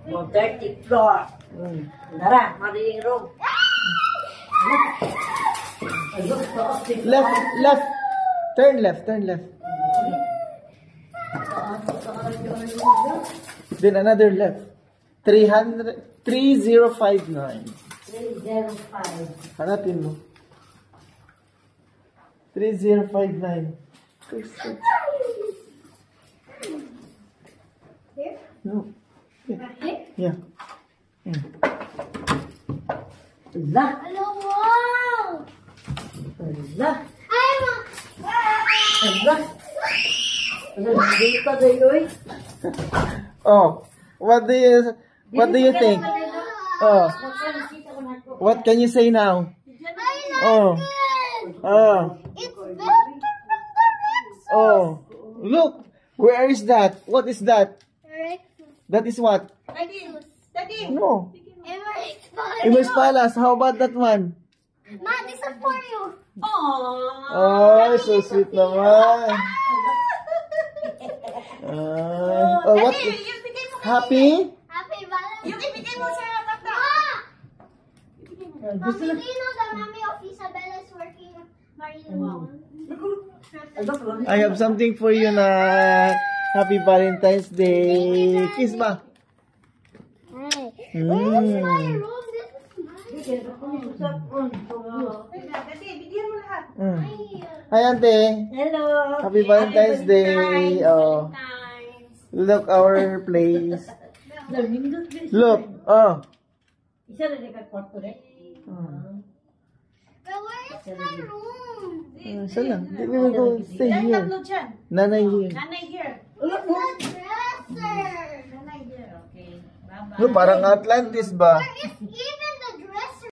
Mo 30 floor. Dara, mariling room. Left. Turn left. Then another left. 3059. 305. Hanapin mo. 3059. Here? No. Here? Yeah. Ala. Hello, wow! Ala. I'm Ala. Hindi pa tayo eh. Oh, what do you think? Oh, what can you say now? Oh, It's better from the Rex. oh, look, where is that? What is that? Rex. That is what? No, Immer's Palace. How about that one? Ma, this is for you. Oh, so sweet naman. What? Happy? Happy Valentine's. Yung ibigay mo sa tata. Mami, do you know that mommy of Isabella is working at Marino? I have something for you na Happy Valentine's Day. Kiss ba? Hi. Mm. Where's my room? This is mine. Dati, bigyan mo lahat. Hi, Ante. Hello. Happy Valentine's Day. Oh, look our place. Look. Oh. Isa na rin ka-kwarto rin. But where is my room? Saan lang? We will go stay Dahil here. tatlo dyan. Nanay here. Nanay here. The dresser. Nanay here, okay. Bye-bye. No, parang Atlantis ba? Where is